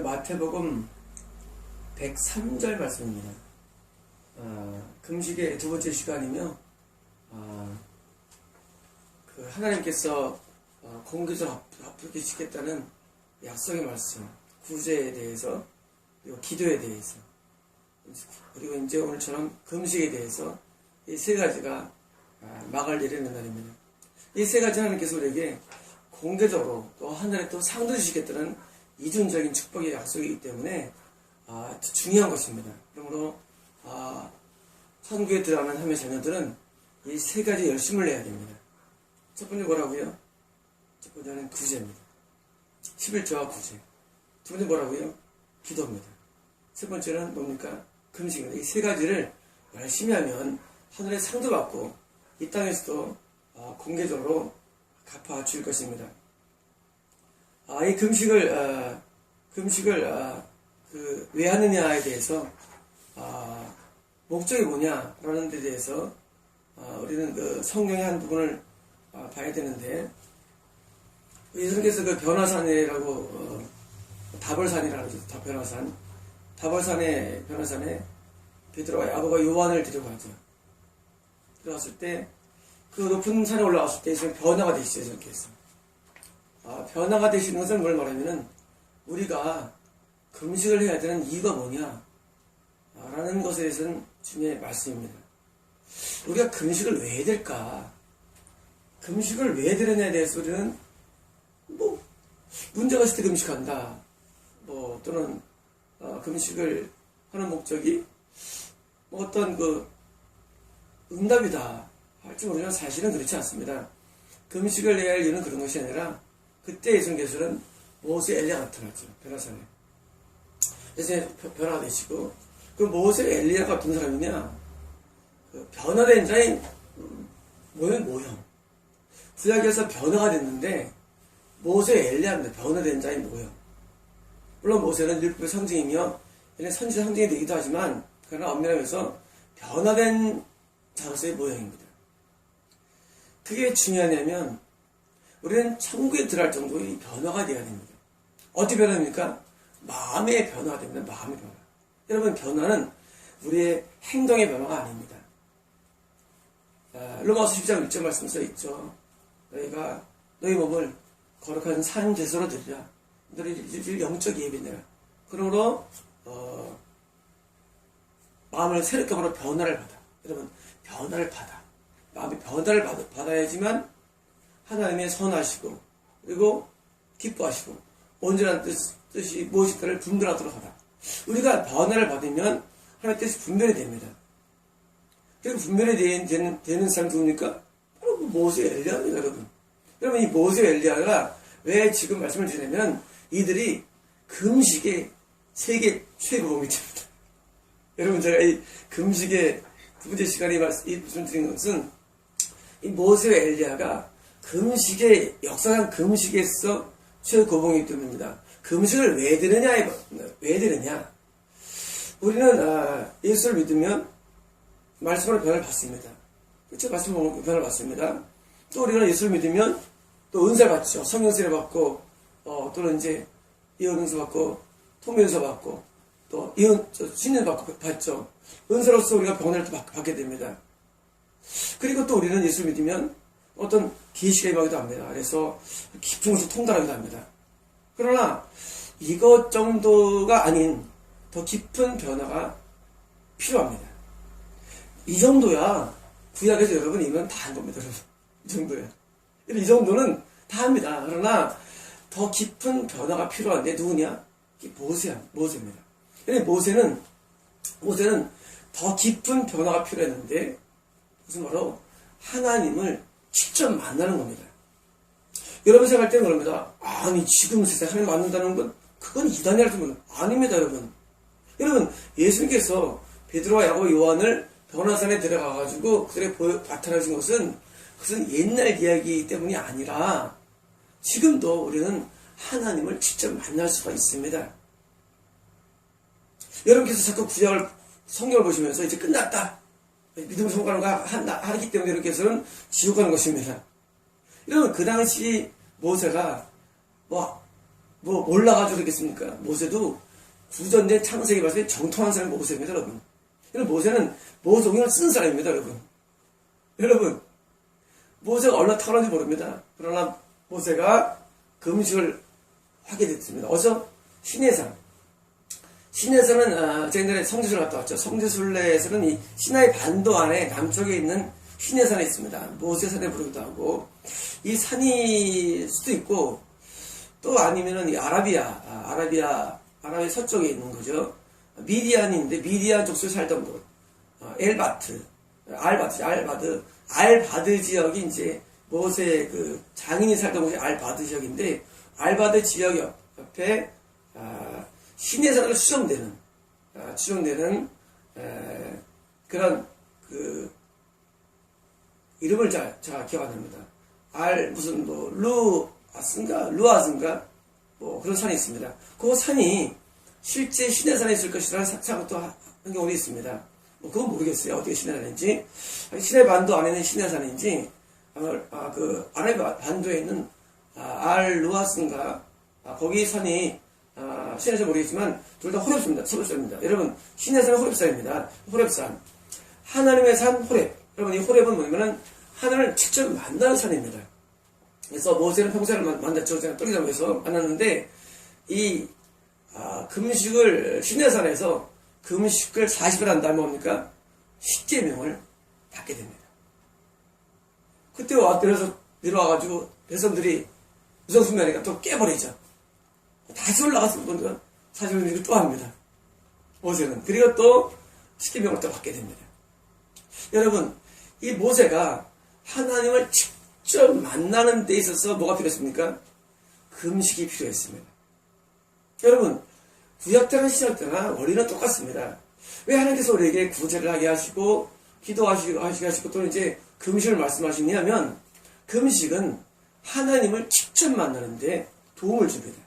마태복음 103절 말씀입니다. 금식의 두 번째 시간이며, 하나님께서 공기를 아프게 시켰다는 약속의 말씀, 구제에 대해서, 그리고 기도에 대해서, 그리고 이제 오늘처럼 금식에 대해서 이 세 가지가 막을 내리는 날입니다. 이 세 가지 하나님께서 우리에게 공개적으로 또 하늘에 또 상도 주시겠다는 이중적인 축복의 약속이기 때문에 중요한 것입니다. 그러므로 천국에 들어가는 하나님의 자녀들은 이 세 가지 열심을 내야 됩니다. 첫 번째 뭐라고요? 첫 번째는 구제입니다. 11조와 구제. 두 번째 뭐라고요? 기도입니다. 세 번째는 뭡니까? 금식입니다. 이 세 가지를 열심히 하면 하늘의 상도 받고 이 땅에서도 공개적으로 갚아줄 것입니다. 이 금식을 왜 하느냐에 대해서 목적이 뭐냐라는 데 대해서 우리는 그 성경의 한 부분을 봐야 되는데, 예수님께서 그 변화산이라고 다벌산이라는 거죠. 변화산에 베드로와 야고보가 요한을 데려가죠. 들어갔을 때 그 높은 산에 올라갔을 때 예수님 변화가 되시죠. 예수님께서 변화가 되시는 것은 뭘 말하면은 우리가 금식을 해야 되는 이유가 뭐냐 라는 것에 대해서는 주님의 말씀입니다. 우리가 금식을 왜 해야 될까? 금식을 왜 해야 되느냐에 대해서 우리는 문제가 있을 때 금식한다, 또는 금식을 하는 목적이 어떤 응답이다 할지 모르지만 사실은 그렇지 않습니다. 금식을 해야 할 이유는 그런 것이 아니라, 그때 예수님께서는 모세 엘리야가 나타났죠. 변화산에. 그래서 변화가 되시고, 그 모세 엘리야가 어떤 사람이냐? 변화된 자의 모형. 구약에서 변화가 됐는데 모세 엘리야입니다. 변화된 자의 모형. 물론 모세는 율법의 상징이며 선지자 상징이 되기도 하지만, 그러나 엄밀하면서 변화된 자로서의 모형입니다. 그게 중요하냐면 우리는 천국에 들어갈 정도의 변화가 되어야 됩니다. 어떻게 변화됩니까? 마음의 변화가 됩니다. 마음의 변화. 여러분, 변화는 우리의 행동의 변화가 아닙니다. 로마서 12장 1절 말씀 써 있죠. 너희가 너희 몸을 거룩한 산 제사로 드리라. 너희 영적 예배니라. 그러므로 마음을 새롭게 바로 변화를 받아. 여러분, 변화를 받아. 마음의 변화를 받아야지만 하나님의 선하시고 그리고 기뻐하시고 온전한 뜻이 무엇일까를 분별하도록 하다. 우리가 변화를 받으면 하나님의 뜻이 분별이 됩니다. 그리고 분별이 되는 사람이 누굽니까? 바로 모세 엘리야입니다, 여러분. 여러분, 이 모세 엘리야가 왜 지금 말씀을 드리냐면 이들이 금식의 세계 최고봉입니다. 여러분, 제가 이 금식의 두 번째 시간에 말씀드린 것은 이 모세 엘리야가 금식의 역사상 금식에서 최고봉이기 때문입니다. 금식을 왜 드느냐? 우리는 예수를 믿으면 말씀으로 변화를 받습니다. 그렇죠? 말씀으로 변화를 받습니다. 또 우리는 예수를 믿으면 또 은사를 받죠. 성령세를 받고 또는 이제 예언 은사 받고 통변서 받고 또 신인 받죠. 은사로서 우리가 변화를 또 받게 됩니다. 그리고 또 우리는 예수를 믿으면 어떤 계시가 임하기도 합니다. 그래서 깊은 곳을 통달하기도 합니다. 그러나 이것 정도가 아닌 더 깊은 변화가 필요합니다. 이 정도야 구약에서 여러분 이건 다 한 겁니다. 여러분. 이 정도야. 이 정도는 다 합니다. 그러나 더 깊은 변화가 필요한데 누구냐? 모세입니다. 모세는 더 깊은 변화가 필요했는데 무슨 바로 하나님을 직접 만나는 겁니다. 여러분 생각할 때는 그럽니다. 아니 지금 세상에 하나님 만난다는 건 그건 이단이라는 건 아닙니다, 여러분. 여러분, 예수님께서 베드로와 야고보 요한을 변화산에 들어가가지고 그들에게 나타나신 것은 그것은 옛날 이야기 때문이 아니라 지금도 우리는 하나님을 직접 만날 수가 있습니다. 여러분께서 자꾸 구약을 성경을 보시면서 이제 끝났다, 믿음을 성공하는 거 하기 때문에 여러분께서는 지옥 가는 것입니다. 여러분, 그 당시 모세가 뭐 몰라가지고 그랬겠습니까? 모세도 구전된 창세기 봤을 때 정통한 사람이 모세입니다, 여러분. 모세는 모성경을 쓴 사람입니다, 여러분. 여러분, 모세가 얼마나 탁월한지 모릅니다. 그러나 모세가 금식을 하게 됐습니다. 어디서? 시내산. 시내산은 제가 옛날에 성지순례 갔다 왔죠. 성지순례에서는 이 시나이 반도 안에 남쪽에 있는 시내산에 있습니다. 모세산에 부르기도 하고, 이 산이 수도 있고, 또 아니면은 이 아라비아 서쪽에 있는 거죠. 미디안인데 미디안 족속에 살던 곳, 알바드 지역이 이제 모세의 그 장인이 살던 곳이 알바드 지역인데, 알바드 지역 옆에 시내산으로 추정되는 그런 그 이름을 제가 기억 안 납니다. 루아스인가 뭐 그런 산이 있습니다. 그 산이 실제 시내산에 있을 것이라는 상상도 한 경우도 있습니다. 뭐 그건 모르겠어요. 어떻게 시내산인지. 시내 반도 안에 있는 시내산인지, 그 아라비아 반도에 있는 루아스인가 거기 산이 시내산 모르겠지만 둘 다 호렙산입니다. 여러분, 시내산은 호렙산입니다. 호렙산. 하나님의 산 호렙. 여러분, 이 호렙은 뭐냐면은 하나님을 직접 만나는 산입니다. 그래서 모세는 평소에 만났죠. 제가 떠기자면서 만났는데, 이 금식을 시내산에서 금식을 40일 한 다음에 뭡니까? 십계명을 받게 됩니다. 그때 내려서 내려와가지고 백성들이 우상숭배하니까 또 깨버리죠. 다시 올라가서 보니까 40일 또 합니다. 모세는. 그리고 또 십계명을 또 받게 됩니다. 여러분, 이 모세가 하나님을 직접 만나는 데 있어서 뭐가 필요했습니까? 금식이 필요했습니다. 여러분, 구약 때나 신약 때나 원리는 똑같습니다. 왜 하나님께서 우리에게 구제를 하게 하시고 기도하시게 하시고 또는 이제 금식을 말씀하시냐면, 금식은 하나님을 직접 만나는데 도움을 줍니다.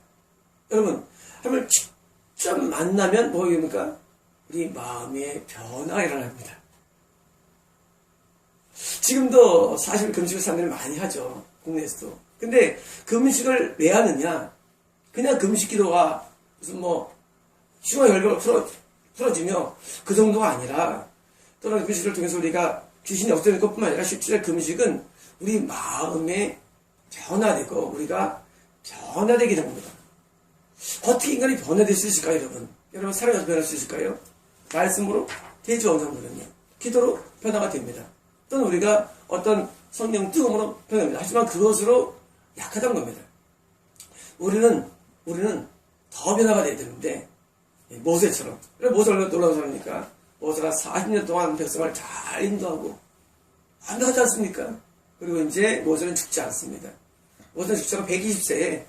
여러분, 하나님을 직접 만나면 뭐입니까? 우리 마음의 변화가 일어납니다. 지금도 사실 금식을 사람들이 많이 하죠. 국내에서도. 근데 금식을 왜 하느냐? 그냥 금식 기도가 무슨 뭐 시간 열병을 풀어지며 그 정도가 아니라, 또는 금식을 통해서 우리가 귀신이 없애는 것뿐만 아니라 실제 금식은 우리 마음에 변화되고 우리가 변화되게 됩니다. 어떻게 인간이 변화될 수 있을까요, 여러분? 여러분, 사람이 어떻게 변할 수 있을까요? 말씀으로 되죠, 어느 정도는요. 기도로 변화가 됩니다. 또는 우리가 어떤 성령 뜨거움으로 변합니다. 하지만 그것으로 약하다는 겁니다. 우리는 더 변화가 돼야 되는데, 모세처럼. 모세가 얼마나 놀라운 사람입니까? 모세가 40년 동안 백성을 잘 인도하고 완벽하지 않습니까? 그리고 이제 모세는 죽지 않습니다. 모세는 죽지 않고 120세에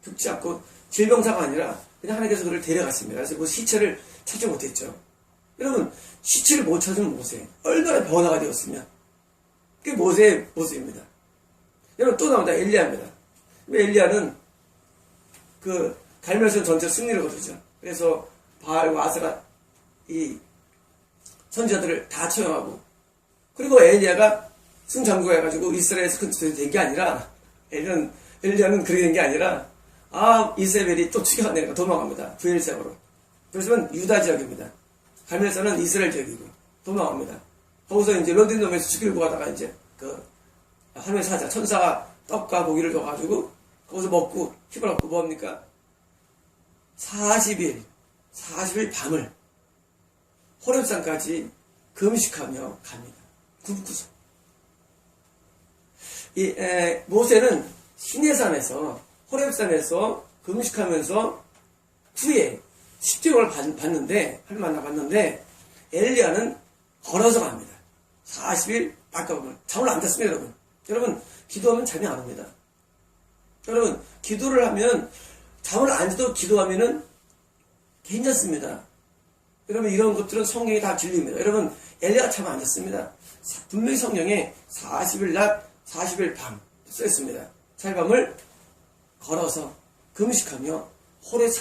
죽지 않고 질병사가 아니라 그냥 하나님께서 그를 데려갔습니다. 그래서 그 시체를 찾지 못했죠. 여러분, 시체를 못 찾은 모세, 얼마나 변화가 되었으면. 그게 모세의 모습입니다. 여러분, 또 나온다. 엘리야입니다. 엘리야는 그 갈멜선 전체 승리를 거두죠. 그래서 바알과 아스라 이 선지자들을 다 처형하고, 그리고 엘리야가 승장구가 해가지고 이스라엘에서 큰 뜻이 된 게 아니라, 엘리야는 그렇게 된 게 아니라, 이세벨이 또 죽여내니까 도망갑니다. 부엘세바로. 그래서는 유다 지역입니다. 갈멜산은 이스라엘 지역이고 도망갑니다. 거기서 이제 런던돔에서 죽이려고 가다가 이제 하나님의 사자 천사가 떡과 고기를 줘가지고 거기서 먹고 힘을 얻고 뭐합니까? 40일 밤을 호렙산까지 금식하며 갑니다. 굶고서. 모세는 시내산에서 호렙산에서 금식하면서 후에 십계명을 받는데, 하나님 만나봤는데, 엘리야는 걸어서 갑니다. 40일 바꿔보면 잠을 안 잤습니다, 여러분. 여러분, 기도하면 잠이 안 옵니다. 여러분, 기도를 하면 잠을 안 자도 기도하면은 괜찮습니다. 여러분, 이런 것들은 성경에 다 진리입니다. 여러분, 엘리야가 잠을 안 잤습니다. 분명히 성경에 40일 낮, 40일 밤 써있습니다. 살밤을 걸어서 금식하며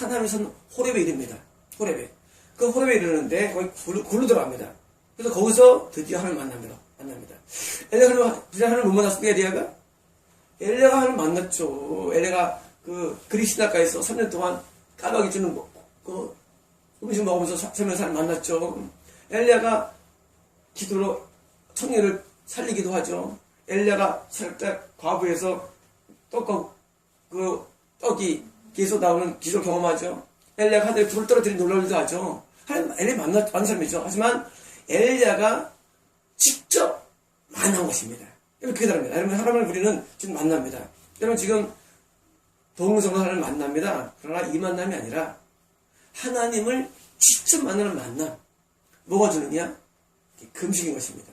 하나님의 호렙에 이릅니다. 호렙에. 그 호렙에 이르는데 거기 굴로 들어갑니다. 그래서 거기서 드디어 하나님 만납니다. 엘리야가 하나님 못 만났습니까, 엘리야가 하나님 만났죠. 엘리야가 그 그리스 신학가에서 3년 동안 까마귀 주는 그 음식 먹으면서 살면서 사람 만났죠. 엘리야가 기도로 청년을 살리기도 하죠. 엘리야가 살짝 과부에서 떡이 계속 나오는 기적을 경험하죠. 엘리야가 하늘에 불을 떨어뜨린 놀라운 일도 하죠. 엘리야 만난 사람이죠. 하지만 엘리야가 직접 만난 것입니다. 여러분 그게 다릅니다. 여러분 하나님을 우리는 지금 만납니다. 여러분 지금 동성로 하나님을 만납니다. 그러나 이 만남이 아니라 하나님을 직접 만나는 만남. 뭐가 주느냐? 금식인 것입니다.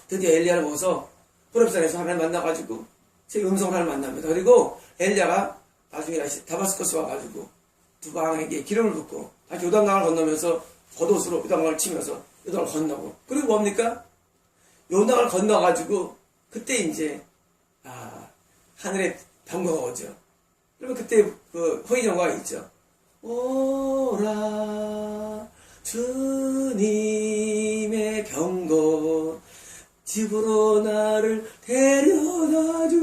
드디어 엘리야를 먹어서 호렙산에서 하나님 만나가지고 제 음성을 하나님 만납니다. 그리고 엘리야가 나중에 다시 다마스커스 와가지고 두 방에게 기름을 붓고 다시 요단강을 건너면서 겉옷으로 요단강을 치면서 요단을 건너고 그리고 뭡니까? 요단강을 건너가지고 그때 이제 하늘에 병거가 오죠. 그러면 그때 그 호의정과가 있죠. 오라 주님의 병거 집으로 나를 데려다주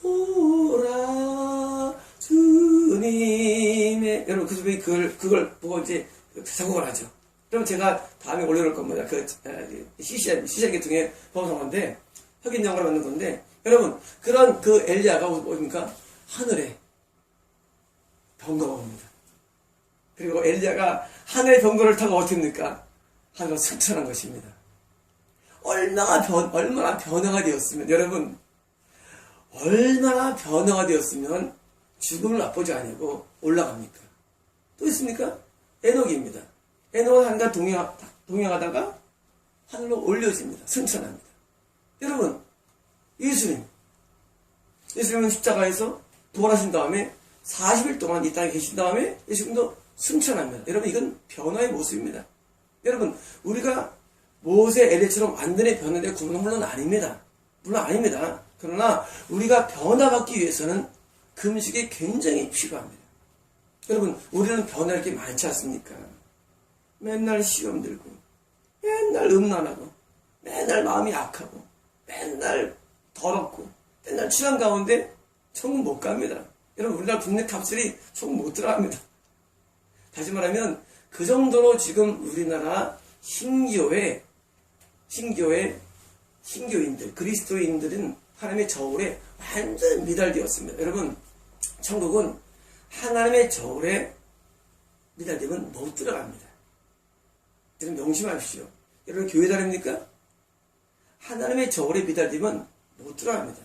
오라 주님의 여러분 그 집이 그걸 보고 이제 작곡을 하죠. 그럼 제가 다음에 올려놓을 겁니다. 그 시시한 계통의 방송인데 흑인 영화를 만든 건데 여러분 그런 그 엘리야가 오니까 하늘에 병거가 옵니다. 그리고 엘리야가 하늘의 병거를 타고 어떻게 합니까? 하늘로 승천한 것입니다. 얼마나 변화가 되었으면 여러분 얼마나 변화가 되었으면 죽음을 맛보지 아니고 올라갑니까? 또 있습니까? 에녹입니다. 에녹은 하늘과 동행하다가 하늘로 올려집니다. 승천합니다. 여러분 예수님은 십자가에서 부활하신 다음에 40일 동안 이 땅에 계신 다음에 예수님도 승천합니다. 여러분 이건 변화의 모습입니다. 여러분 우리가 모세 엘리야처럼 완전히 변화된 구원은 물론 아닙니다. 그러나 우리가 변화받기 위해서는 금식이 굉장히 필요합니다. 여러분 우리는 변할 게 많지 않습니까? 맨날 시험 들고 맨날 음란하고 맨날 마음이 악하고 맨날 더럽고 맨날 취한 가운데 천국 못 갑니다. 여러분 우리나라 국내 탑슬이 천국 못 들어갑니다. 다시 말하면 그 정도로 지금 우리나라 신교인들 그리스도인들은 하나님의 저울에 완전 미달되었습니다. 여러분 천국은 하나님의 저울에 미달되면 못 들어갑니다. 여러분 명심하십시오. 여러분 교회 다닙니까? 하나님의 저울에 미달되면 못 들어갑니다.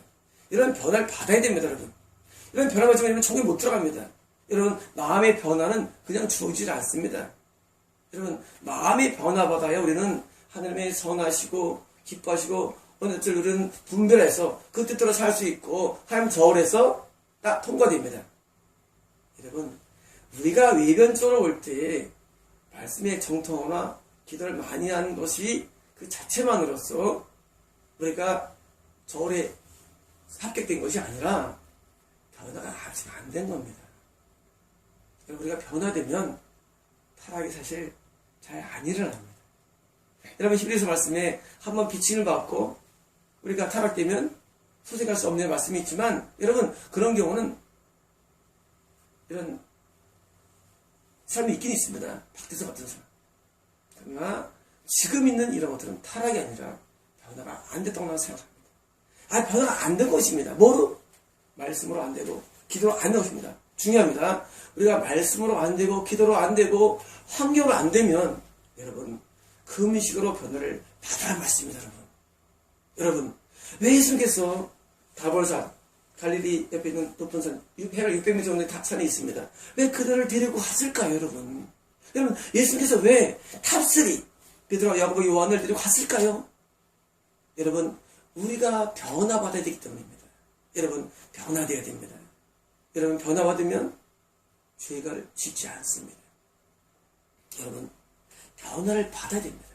이런 변화를 받아야 됩니다. 여러분 이런 변화 받지 않으면 천국에 못 들어갑니다. 여러분 마음의 변화는 그냥 주어지지 않습니다. 여러분 마음의 변화 받아야 우리는 하나님의 선하시고 기뻐하시고 어느 때 우리는 분별해서 그 뜻대로 살 수 있고 하나님 저울에서 딱 통과됩니다. 여러분 우리가 외변적으로 올 때 말씀의 정통화나 기도를 많이 하는 것이 그 자체만으로서 우리가 저울에 합격된 것이 아니라 변화가 아직 안 된 겁니다. 우리가 변화되면 타락이 사실 잘 안 일어납니다. 여러분 히브리서 말씀에 한번 비침을 받고 우리가 타락되면 소생할 수 없는 말씀이 있지만 여러분 그런 경우는 이런 사람이 있긴 있습니다. 박대서 같은 사람. 그러나 지금 있는 이런 것들은 타락이 아니라 변화가 안 됐다고 생각합니다. 변화가 안 된 것입니다. 뭐로? 말씀으로 안 되고 기도로 안 된 것입니다. 중요합니다. 우리가 말씀으로 안 되고 기도로 안 되고 환경으로 안 되면 여러분 금식으로 변화를 받아야 말씀입니다. 여러분 왜 예수님께서 다볼산 갈릴리 옆에 있는 높은 산 해를 600m 정도의 산이 있습니다. 왜 그들을 데리고 갔을까요? 여러분 예수님께서 왜 탑3 베드로와 야고보 요한을 데리고 갔을까요? 여러분 우리가 변화받아야 되기 때문입니다. 여러분 변화되어야 됩니다. 여러분 변화받으면 죄를 짓지 않습니다. 여러분 변화를 받아야 됩니다.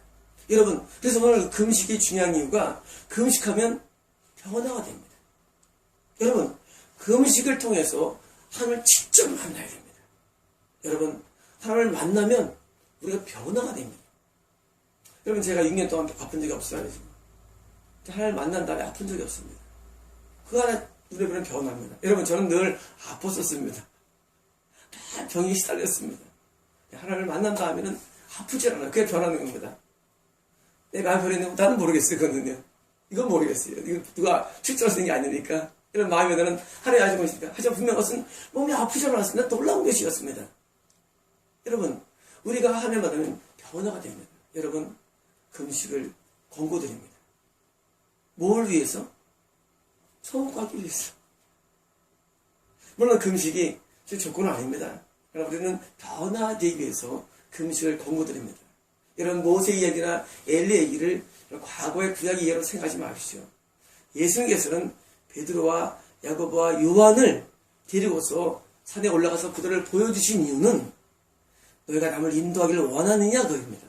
여러분 그래서 오늘 금식이 중요한 이유가 금식하면 변화가 됩니다. 여러분 금식을 통해서 하나님을 직접 만나야 됩니다. 여러분 하나님을 만나면 우리가 변화가 됩니다. 여러분 제가 6년 동안 아픈 적이 없어요. 하나님을 만난 다음에 아픈 적이 없습니다. 그 안에 누려보는 변화입니다. 여러분, 저는 늘 아팠었습니다. 다 병에 시달렸습니다. 하나님을 만난 다음에는 아프지 않아요. 그게 변하는 겁니다. 내 마음이 변했는지 나는 모르겠어요. 그거는요. 이건 모르겠어요. 이건 누가 실제로 쓴 게 아니니까. 이런 마음이 나는 하나님 아시고 있으니까. 하지만 분명 것은 몸이 아프지 않았습니다. 놀라운 것이었습니다. 여러분, 우리가 하나님 만나면 변화가 됩니다. 여러분, 금식을 권고드립니다. 뭘 위해서? 천국 가기 위해서. 물론 금식이 제 조건은 아닙니다. 그러나 우리는 변화되기 위해서 금식을 권고드립니다. 이런 모세 이야기나 엘리 얘기를 과거의 구약 이야기로 생각하지 마십시오. 예수님께서는 베드로와 야고보와 요한을 데리고서 산에 올라가서 그들을 보여주신 이유는 너희가 남을 인도하기를 원하느냐 그입니다.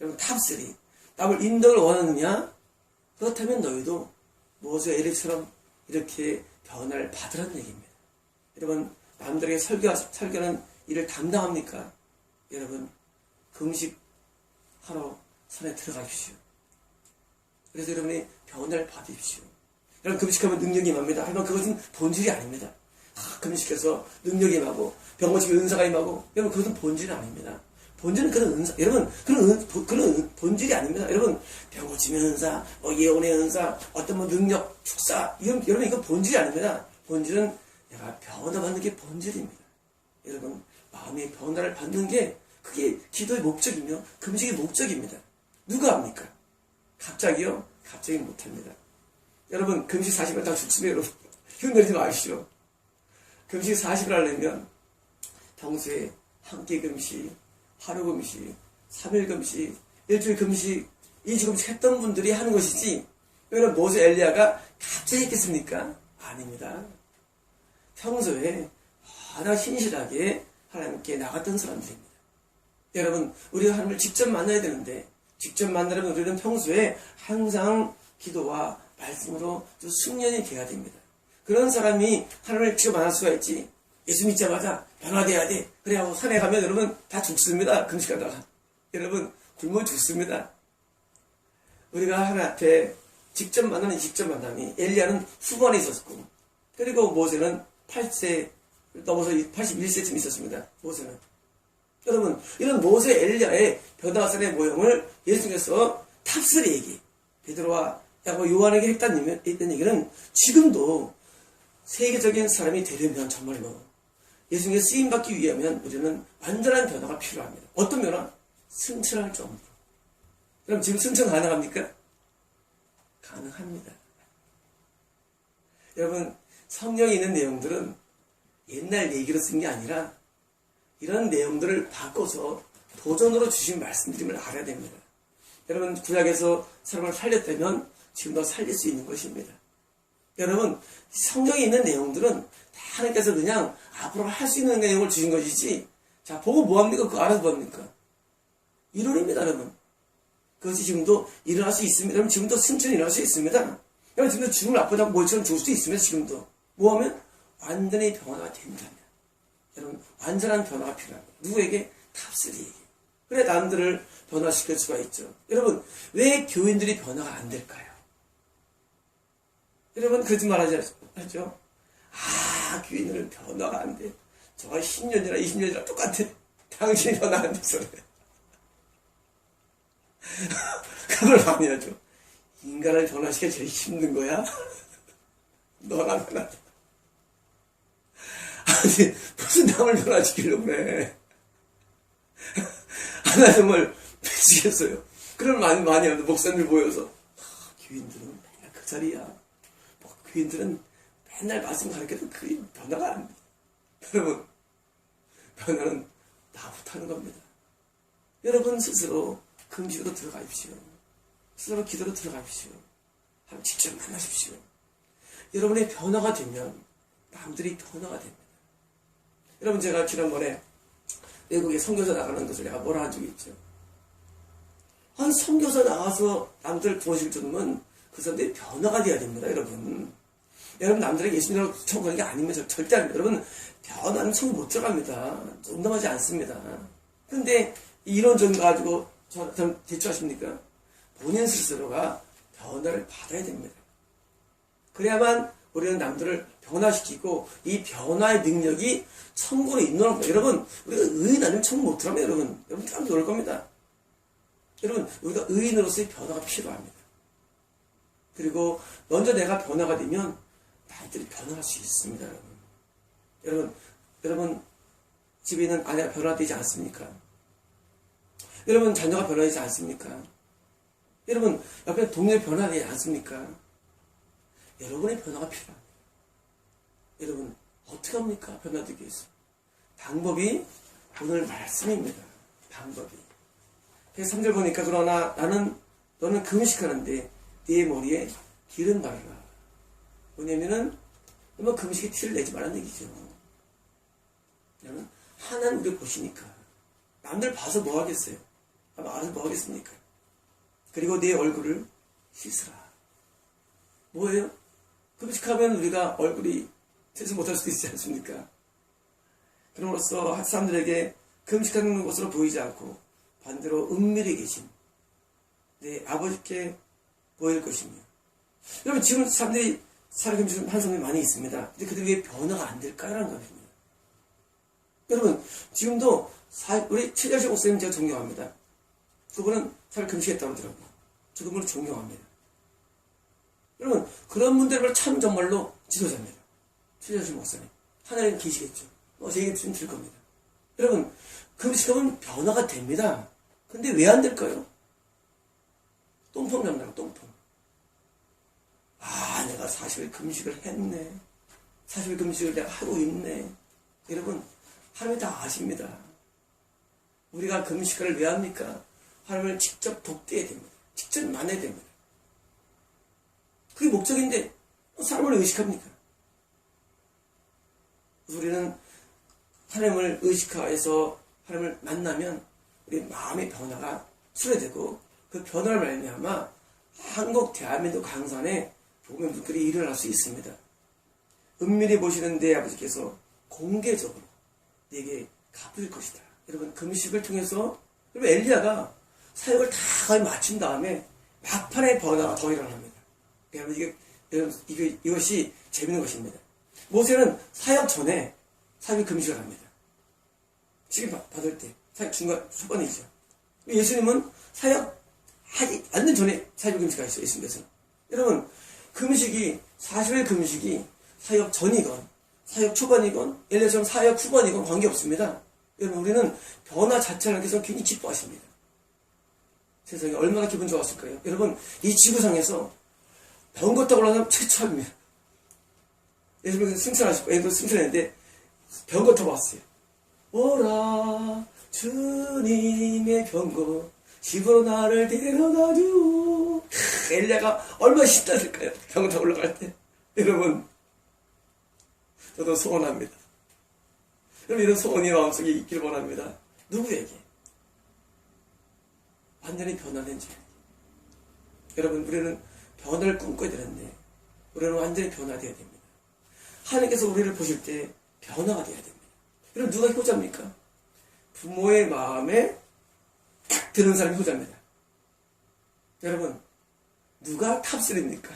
여러분, 탑3 남을 인도를 원하느냐? 그렇다면 너희도 모세 엘리처럼 이렇게 변화를 받으라는 얘기입니다. 여러분, 남들에게 설교하는 일을 담당합니까? 여러분, 금식하러 산에 들어가십시오. 그래서 여러분이 변화를 받으십시오. 여러분, 금식하면 능력이 임합니다. 하지만 그것은 본질이 아닙니다. 금식해서 능력이 임하고 병고침에 은사가 임하고, 여러분, 그것은 본질이 아닙니다. 본질은 그런 은사, 여러분, 그런 본질이 아닙니다. 여러분, 병고침의 은사, 예언의 은사, 어떤 능력, 축사, 여러분, 이건 본질이 아닙니다. 본질은 내가 변화받는 게 본질입니다. 여러분, 마음의 변화를 받는 게 그게 기도의 목적이며 금식의 목적입니다. 누가 합니까? 갑자기요? 갑자기 못합니다. 여러분, 금식 40일 다 죽습니다. 여러분, 흉내내지 마십시오. 금식 40일 하려면 평소에 한 끼 금식, 하루 금식, 3일 금식, 일주일 금식, 2주 금식 했던 분들이 하는 것이지, 여러분, 모세 엘리야가 갑자기 했겠습니까? 아닙니다. 평소에 하나 신실하게 하나님께 나갔던 사람들입니다. 여러분, 우리가 하나님을 직접 만나야 되는데, 직접 만나려면 우리는 평소에 항상 기도와 말씀으로 좀 숙련이 돼야 됩니다. 그런 사람이 하나님을 직접 만날 수가 있지. 예수 믿자마자 변화돼야 돼. 그래 하고 산에 가면 여러분 다 죽습니다. 금식하다가. 여러분, 굶어 죽습니다. 우리가 하나님 앞에 직접 만나는 직접 만남이, 엘리야는 후반에 있었고, 그리고 모세는 8세 넘어서 81세쯤 있었습니다. 모세는. 여러분, 이런 모세 엘리야의 변화산의 모형을 예수님께서 탑3에게, 베드로와 야고보 요한에게 했다는 얘기는 지금도 세계적인 사람이 되려면 정말로 예수님께 쓰임받기 위하면 우리는 완전한 변화가 필요합니다. 어떤 변화? 승천할 정도로. 그럼 지금 승천 가능합니까? 가능합니다. 여러분, 성경에 있는 내용들은 옛날 얘기로 쓴 게 아니라 이런 내용들을 바꿔서 도전으로 주신 말씀드림을 알아야 됩니다. 여러분, 구약에서 사람을 살렸다면 지금도 살릴 수 있는 것입니다. 여러분, 성경에 있는 내용들은 다 하나님께서 그냥 앞으로 할 수 있는 내용을 주신 것이지, 자, 보고 뭐합니까? 그거 알아서 뭐합니까? 이론입니다, 여러분. 그것이 지금도 일어날 수 있습니다. 여러분, 지금도 승천이 일어날 수 있습니다. 여러분, 지금도 죽음을 앞보다 모처럼 죽을 수도 있습니다, 지금도. 뭐하면? 완전히 변화가 된다면. 여러분, 완전한 변화가 필요합니다. 누구에게? 탑3에게. 그래, 남들을 변화시킬 수가 있죠. 여러분, 왜 교인들이 변화가 안 될까요? 여러분, 거짓말 하죠? 교인들은 변화가 안 돼. 저가 10년이나 20년이나 똑같아. 당신이 변화 안 돼서 그래. 그걸 많이 하죠. 인간을 변화시키기 제일 힘든 거야? 너나 변하자. 아니, 무슨 남을 변화시키려고 그래. 하나님을 미치겠어요. 그런 말 많이 하는데, 목사님들 모여서. 교인들은 맨날 그 자리야. 교인들은 맨날 말씀 가르쳐도 그게 변화가 안 돼. 여러분, 변화는 나부터 하는 겁니다. 여러분 스스로 금식으로 들어가십시오. 스스로 기도로 들어가십시오. 하나님 직접 만나십시오. 여러분의 변화가 되면 남들이 변화가 됩니다. 여러분, 제가 지난번에 외국에 선교사 나가는 것을 내가 뭐라 한 적이 있죠. 한 선교사 나가서 남들 도와줄 정도면 그 사람들이 변화가 돼야 됩니다, 여러분. 여러분, 남들에게 예수 믿으라고 청구하는 게 아닙니다. 절대 아닙니다. 여러분, 변화는 청구 못 들어갑니다. 농담하지 않습니다. 근데 이런 점 가지고 저한테 대처하십니까? 본인 스스로가 변화를 받아야 됩니다. 그래야만 우리는 남들을 변화시키고 이 변화의 능력이 천국에 있는 겁니다. 여러분, 우리가 의인 아니면 천국 못 들어갑니다. 여러분 깜짝 놀랄 겁니다. 여러분, 우리가 의인으로서의 변화가 필요합니다. 그리고 먼저 내가 변화가 되면 나들이 변화할 수 있습니다. 여러분 집에 있는 아내가 변화되지 않습니까? 여러분 자녀가 변화되지 않습니까? 여러분 옆에 동료 변화되지 않습니까? 여러분의 변화가 필요합니다. 여러분 어떻게 합니까? 변화되기 위해서 방법이 오늘 말씀입니다. 방법이. 그래서 3절 보니까 그러나 너는 금식하는데 네 머리에 기름 바르라. 뭐냐면은 금식에 티를 내지 말라는 얘기죠. 하나님 우리 보시니까 남들 봐서 뭐 하겠어요? 알아서 뭐 하겠습니까? 그리고 내 얼굴을 씻으라. 뭐예요? 금식하면 우리가 얼굴이 세수 못할 수도 있지 않습니까? 그럼으로써 사람들에게 금식하는 것으로 보이지 않고 반대로 은밀히 계신 내 아버지께 보일 것이며. 여러분 지금 사람들이 금식하는 사람이 많이 있습니다. 근데 그들 왜 변화가 안 될까라는 것입니다. 여러분 지금도 우리 최재식 목사님 제가 존경합니다. 그분은 살 금식했다고 하더라고요. 저 그분을 존경합니다. 여러분 그런 분들은 참 정말로 지도자입니다. 최재식 목사님 하나님 계시겠죠. 제 얘기 좀 들을 겁니다. 여러분 금식하면 변화가 됩니다. 근데 왜 안 될까요? 똥통 잡느라고 똥통. 내가 40일 금식을 했네. 40일 금식을 내가 하고 있네. 여러분 하나님 다 아십니다. 우리가 금식을 왜 합니까? 하나님을 직접 돕대야 됩니다. 직접 만나야 됩니다. 그게 목적인데 사람을 의식합니까? 우리는 하나님을 의식해서 하나님을 만나면 우리 마음의 변화가 수레되고 그 변화를 말미암아 한국 대한민국 강산에 복음의 물결이 일어날 수 있습니다. 은밀히 보시는 내 아버지께서 공개적으로 내게 갚을 것이다. 여러분 금식을 통해서 여러분 엘리야가 사역을 다 거의 마친 다음에 막판에 변화가 더 일어납니다. 여러분 이것이 재밌는 것입니다. 모세는 사역 전에 사역을 금식을 합니다. 지금 받을 때 사역 중간 초반이죠. 예수님은 사역하지 않는 전에 사역 금식을 하셨어요. 예수님께서는. 여러분 금식이 40일 금식이 사역 전이건 사역 초반이건 엘리야처럼 사역 후반이건 관계없습니다. 여러분 우리는 변화 자체를 하기 위해서 굉장히 기뻐하십니다. 세상에 얼마나 기분 좋았을까요? 여러분 이 지구상에서 병 걷다고 하는 사람 최초입니다. 예수님께서 승천하시고 애도 승천했는데 병 걷다고 왔어요. 오라 주님의 병거 집으로 나를 데려다주. 엘리야가 얼마나 신났을까요? 병 타고 올라갈 때. 여러분 저도 소원합니다. 여러분 이런 소원이 마음속에 있기를 원합니다. 누구에게? 완전히 변화된 자에게. 여러분 우리는 변화를 꿈꿔야 되는데 우리는 완전히 변화되어야 됩니다. 하나님께서 우리를 보실 때 변화가 되어야 됩니다. 여러분 누가 효자입니까? 부모의 마음에 딱 드는 사람이 효자입니다. 여러분 누가 탑3입니까?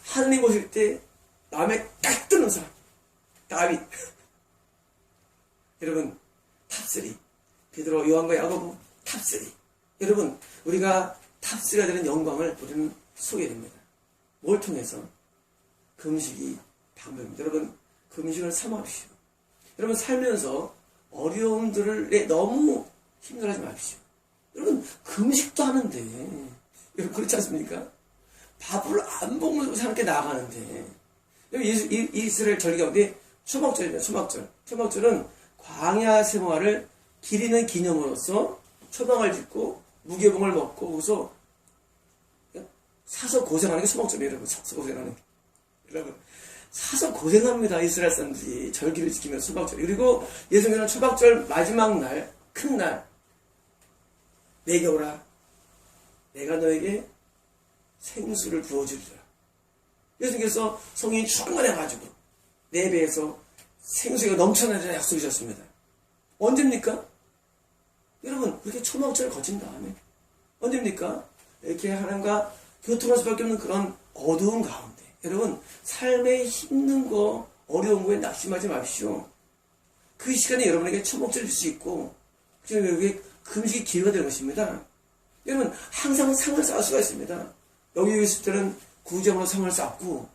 하나님 보실 때 마음에 딱 드는 사람 다윗. 여러분 탑3 베드로 요한과 야고보 탑3. 여러분 우리가 탑3가 되는 영광을 우리는 소유해야 됩니다. 뭘 통해서? 금식이 방법입니다. 여러분 금식을 삼합시오. 여러분 살면서 어려움들에 너무 힘들어하지 마십시오. 여러분 금식도 하는데 여러분 그렇지 않습니까? 밥을 안 먹으면서 사람께 나아가는데 이스라엘 절기 가운데 초막절입니다. 초막절은 광야 생활을 기리는 기념으로서 초막을 짓고 무교봉을 먹고 거기서 사서 고생하는 게 초막절이에요. 여러분 사서 고생하는 게. 여러분 사서 고생합니다. 이스라엘 사람들이 절기를 지키면서 초막절. 그리고 예수님께서는 초막절 마지막 날 큰 날 내게 오라 내가 너에게 생수를 부어주리라. 예수님께서 성령이 충만해가지고 내 배에서 생수가 넘쳐나리라 약속이셨습니다. 언제입니까? 여러분 그렇게 초막절을 거친 다음에 언제입니까? 이렇게 하나님과 교통할 수밖에 없는 그런 어두운 가운데 여러분 삶에 힘든 거 어려운 거에 낙심하지 마십시오. 그 시간에 여러분에게 초목절을 줄 수 있고 여러분에게 금식의 기회가 되는 것입니다. 여러분 항상 상을 쌓을 수가 있습니다. 여기 있을 때는 구제으로 상을 쌓고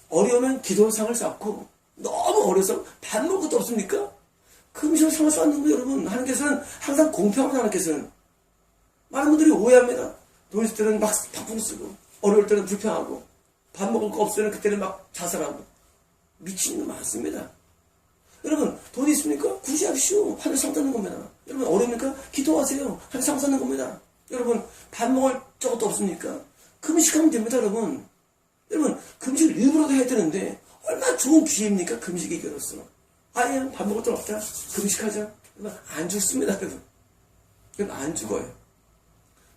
어려우면 기도로 상을 쌓고 너무 어려서 밥 먹을 것도 없습니까? 금식으로 상을 쌓는 거예요. 여러분 하나님께서는 항상 공평합니다. 하나님께서는 많은 분들이 오해합니다. 돈 있을 때는 막 바쁘게 쓰고 어려울 때는 불평하고 밥 먹을 거 없을 때는 그때는 막 자살하고 미친 분 많습니다. 여러분 돈이 있습니까? 구제하십시오. 하늘 상 쌓는 겁니다. 여러분 어려우니까 기도하세요. 하늘 상 쌓는 겁니다. 여러분 밥 먹을 저것도 없습니까? 금식하면 됩니다. 여러분 금식을 일부러 해야 되는데 얼마나 좋은 기회입니까? 금식이 이겨로서 아예 밥 먹을 돈 없다. 금식하자. 여러분 안 죽습니다. 여러분 안 죽어요.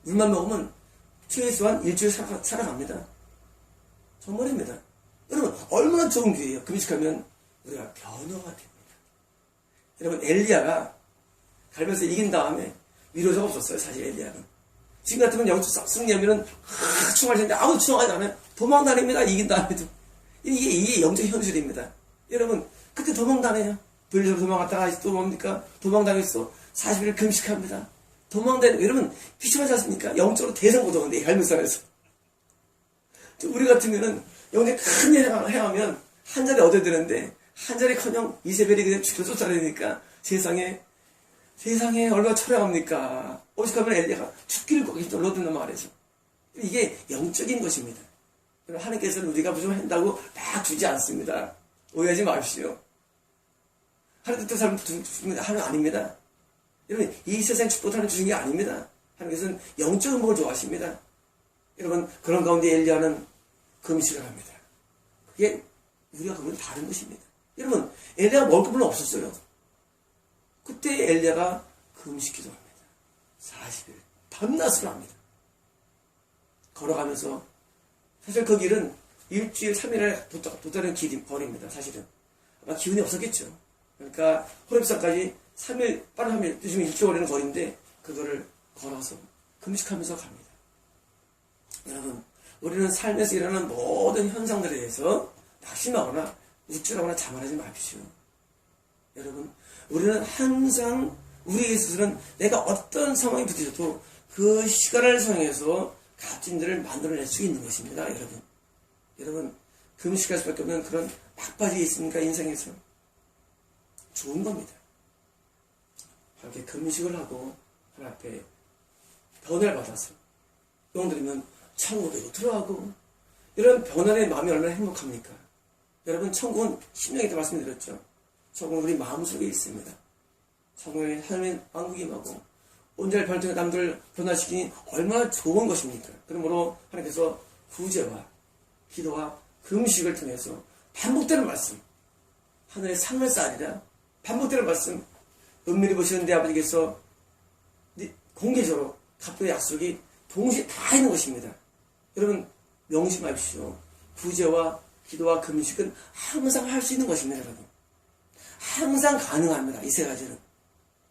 물만 먹으면 최소한 일주일 살아갑니다. 정말입니다. 여러분 얼마나 좋은 기회예요. 금식하면 우리가 변화가 됩니다. 여러분 엘리야가 갈면서 이긴 다음에 위로자가 없었어요. 사실 엘리야는. 지금 같으면 영적 승리하면은 충할 텐데 아무도 충하지 않아요. 도망다닙니다. 이긴 다음에도. 이게 영적 현실입니다. 여러분 그때 도망다녀요. 불리서 도망갔다가 또 뭡니까? 도망다녔어. 40일 금식합니다. 도망다니고 여러분 피곤하지 않습니까? 영적으로 대성고동인데 갈면산에서. 우리 같으면은 영적 큰 일 행하면 한 자리 얻어야 되는데 한 자리커녕 이세벨이 그냥 죽여 쫓아내니까 세상에 얼마나 처량합니까? 오직하면 엘리야가 죽기를 거기 떨어든단 말이죠. 이게 영적인 것입니다. 하나님께서는 우리가 무조건 한다고 막 주지 않습니다. 오해하지 마십시오. 하나님 뜻대로 살면 하나님 아닙니다. 여러분 이 세상 축복하는 주신 게 아닙니다. 하나님께서는 영적인 복을 좋아하십니다. 여러분 그런 가운데 엘리야는 금식을 합니다. 그게 우리가 그건 다른 것입니다. 여러분 엘리야가 먹을 거 별로 없었어요. 그때 엘리야가 금식기도 합니다. 40일 밤낮으로 합니다. 걸어가면서 사실 그 길은 일주일 3일에 도달하는 거리입니다. 사실은 아마 기운이 없었겠죠. 그러니까 호렙산까지 3일 빠른 3일 요즘에 6개월 걸리는 거리인데 그거를 걸어서 금식하면서 갑니다. 여러분 우리는 삶에서 일어나는 모든 현상들에 대해서 낙심하거나 우쭐하거나 자만하지 마십시오. 여러분 우리는 항상 우리에게 있어서는 내가 어떤 상황이 부딪혀도 그 시간을 사용해서 값진들을 만들어낼 수 있는 것입니다. 여러분 금식할 수밖에 없는 그런 막바지에 있습니까? 인생에서 좋은 겁니다. 이렇게 금식을 하고 하나님 앞에 변화를 받아서 영들이면 천국으로 들어가고 이런 변화의 마음이 얼마나 행복합니까? 여러분 천국은 신명에 때 말씀드렸죠. 천국은 우리 마음속에 있습니다. 천국에 하나님의 왕국이 임하고 온전히 변화된 남들을 변화시키니 얼마나 좋은 것입니까? 그러므로 하나님께서 구제와 기도와 금식을 통해서 반복되는 말씀 하늘의 상을 쌓으리라 반복되는 말씀 은밀히 보시는 내 아버지께서 공개적으로 갚을 약속이 동시에 다 있는 것입니다. 여러분 명심하십시오. 구제와 기도와 금식은 항상 할 수 있는 것입니다. 여러분 항상 가능합니다. 이 세 가지는.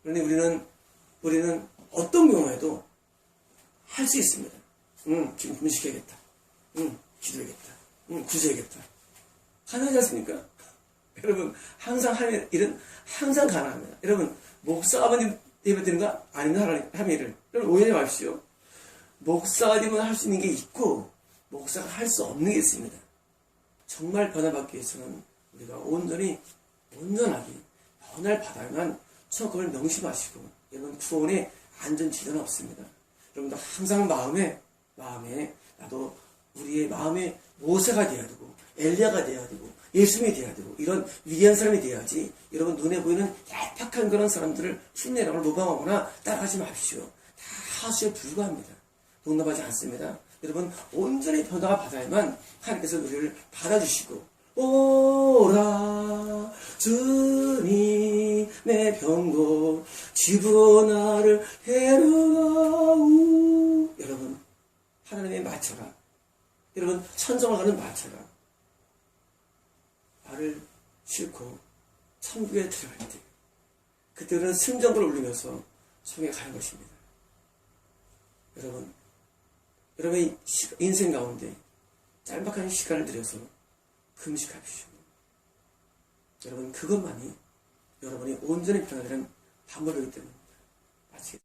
그런데 우리는 어떤 경우에도 할 수 있습니다. 지금 금식해야겠다. 기도해야겠다. 구제해야겠다. 가능하지 않습니까? 여러분 항상 하는 일은 항상 가능합니다. 여러분 목사가 아버님 예배드리는 거 아닙니다. 하나님 일을. 여러분 오해하지 마십시오. 목사가 되면 할 수 있는 게 있고 목사가 할 수 없는 게 있습니다. 정말 변화받기 위해서는 우리가 온전하게 변화를 받아야만 그걸 명심하시고 여러분 구원의 안전지대는 없습니다. 여러분도 항상 마음에 나도 우리의 마음에 모세가 되어야 되고 엘리야가 되어야 되고 예수님이 되어야 되고 이런 위대한 사람이 되어야지 여러분 눈에 보이는 얄팍한 그런 사람들을 흉내내거나 모방하거나 따라가지 마십시오. 다 하수에 불과합니다. 농담하지 않습니다. 여러분 온전히 변화가 받아야만 하나님께서 우리를 받아주시고 오라 주님의 병고 집으로 나를 데려가오. 여러분 하나님의 마차가 여러분 천정을 가는 마차가 나를 싣고 천국에 들어갈 때 그때는 승전부를 울리면서 성에 가는 것입니다. 여러분의 인생 가운데 짤막한 시간을 들여서 금식하십시오. 여러분, 그것만이 여러분이 온전히 변화되는 방법이기 때문입니다. 마치겠습니다.